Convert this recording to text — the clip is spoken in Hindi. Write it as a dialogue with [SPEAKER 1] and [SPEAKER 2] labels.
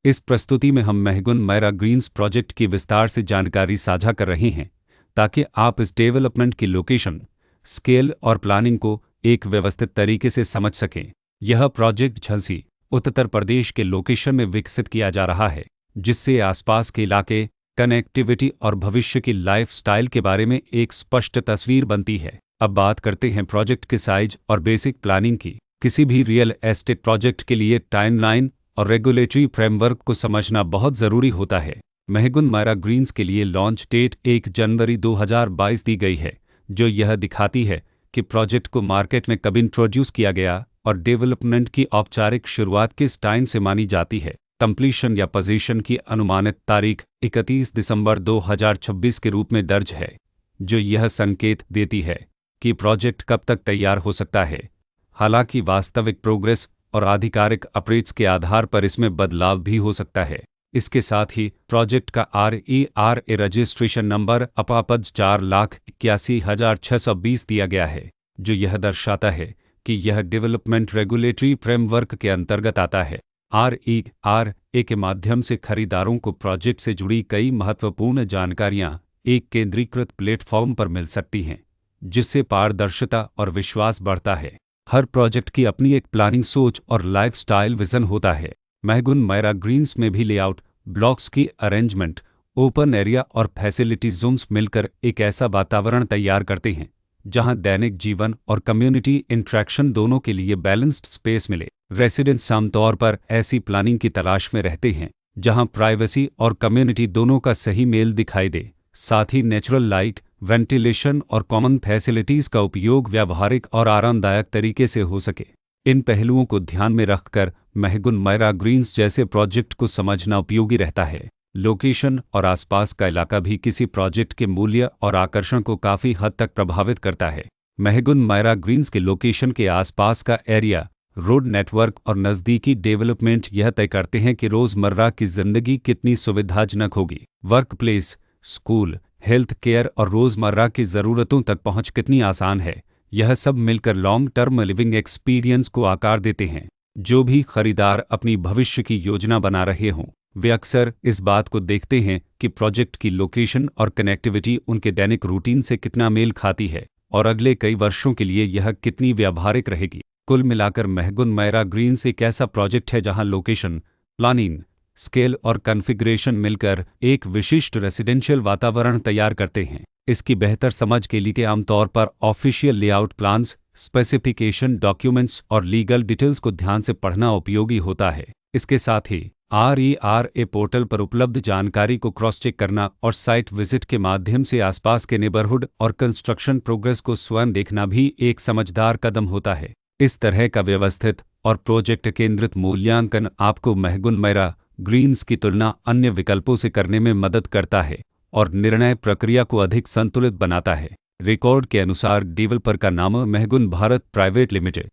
[SPEAKER 1] इस प्रस्तुति में हम महगुन मैरा ग्रीन्स प्रोजेक्ट की विस्तार से जानकारी साझा कर रहे हैं ताकि आप इस डेवलपमेंट की लोकेशन, स्केल और प्लानिंग को एक व्यवस्थित तरीके से समझ सकें। यह प्रोजेक्ट झांसी, उत्तर प्रदेश के लोकेशन में विकसित किया जा रहा है, जिससे आसपास के इलाके, कनेक्टिविटी और भविष्य की लाइफस्टाइल के बारे में एक स्पष्ट तस्वीर बनती है। अब बात करते हैं प्रोजेक्ट के साइज और बेसिक प्लानिंग की। किसी भी रियल एस्टेट प्रोजेक्ट के लिए टाइमलाइन और रेगुलेटरी फ्रेमवर्क को समझना बहुत ज़रूरी होता है। महगुन मैरा ग्रीन्स के लिए लॉन्च डेट 1 जनवरी 2022 दी गई है, जो यह दिखाती है कि प्रोजेक्ट को मार्केट में कब इंट्रोड्यूस किया गया और डेवलपमेंट की औपचारिक शुरुआत किस टाइम से मानी जाती है। कंप्लीशन या पोजीशन की अनुमानित तारीख 31 दिसंबर 2026 के रूप में दर्ज है, जो यह संकेत देती है कि प्रोजेक्ट कब तक तैयार हो सकता है। हालांकि वास्तविक प्रोग्रेस और आधिकारिक अपडेट्स के आधार पर इसमें बदलाव भी हो सकता है। इसके साथ ही प्रोजेक्ट का RERA रजिस्ट्रेशन नंबर अपापद 4,81,620 दिया गया है, जो यह दर्शाता है कि यह डेवलपमेंट रेगुलेटरी फ्रेमवर्क के अंतर्गत आता है। RERA के माध्यम से खरीदारों को प्रोजेक्ट से जुड़ी कई महत्वपूर्ण जानकारियां एक केंद्रीकृत प्लेटफॉर्म पर मिल सकती हैं, जिससे पारदर्शिता और विश्वास बढ़ता है। हर प्रोजेक्ट की अपनी एक प्लानिंग सोच और लाइफस्टाइल विजन होता है। महगुन मैरा ग्रीन्स में भी लेआउट, ब्लॉक्स की अरेंजमेंट, ओपन एरिया और फैसिलिटी जोन्स मिलकर एक ऐसा वातावरण तैयार करते हैं जहां दैनिक जीवन और कम्युनिटी इंटरेक्शन दोनों के लिए बैलेंस्ड स्पेस मिले। रेसिडेंट्स आमतौर पर ऐसी प्लानिंग की तलाश में रहते हैं जहां प्राइवेसी और कम्युनिटी दोनों का सही मेल दिखाई दे। साथ ही नेचुरल लाइट, वेंटिलेशन और कॉमन फैसिलिटीज़ का उपयोग व्यावहारिक और आरामदायक तरीके से हो सके। इन पहलुओं को ध्यान में रखकर महगुन मैरा ग्रीन्स जैसे प्रोजेक्ट को समझना उपयोगी रहता है। लोकेशन और आसपास का इलाका भी किसी प्रोजेक्ट के मूल्य और आकर्षण को काफ़ी हद तक प्रभावित करता है। महगुन मैरा ग्रीन्स के लोकेशन के आसपास का एरिया, रोड नेटवर्क और नज़दीकी डेवलपमेंट यह तय करते हैं कि रोज़मर्रा की ज़िंदगी कितनी सुविधाजनक होगी। Work place, school, health care और रोज़मर्रा की ज़रूरतों तक पहुंच कितनी आसान है। यह सब मिलकर लॉन्ग टर्म लिविंग एक्सपीरियंस को आकार देते हैं। जो भी खरीदार अपनी भविष्य की योजना बना रहे हों, वे अक्सर इस बात को देखते हैं कि प्रोजेक्ट की लोकेशन और कनेक्टिविटी उनके दैनिक रूटीन से कितना मेल खाती है और अगले कई वर्षों के लिए यह कितनी व्यावहारिक रहेगी। कुल मिलाकर महगुन मैरा ग्रीन्स एक ऐसा प्रोजेक्ट है जहां लोकेशन, प्लानिंग, स्केल और कॉन्फ़िगरेशन मिलकर एक विशिष्ट रेसिडेंशियल वातावरण तैयार करते हैं। इसकी बेहतर समझ के लिए आमतौर पर official layout plans, specification documents और लीगल डिटेल्स को ध्यान से पढ़ना उपयोगी होता है। इसके साथ ही RERA पोर्टल पर उपलब्ध जानकारी को क्रॉस चेक करना और साइट विजिट के माध्यम से आसपास के नेबरहुड और कंस्ट्रक्शन प्रोग्रेस को स्वयं देखना भी एक समझदार कदम होता है। इस तरह का व्यवस्थित और प्रोजेक्ट केंद्रित मूल्यांकन आपको महगुन मैरा ग्रीन्स की तुलना अन्य विकल्पों से करने में मदद करता है और निर्णय प्रक्रिया को अधिक संतुलित बनाता है। रिकॉर्ड के अनुसार डेवलपर का नाम महगुन भारत प्राइवेट लिमिटेड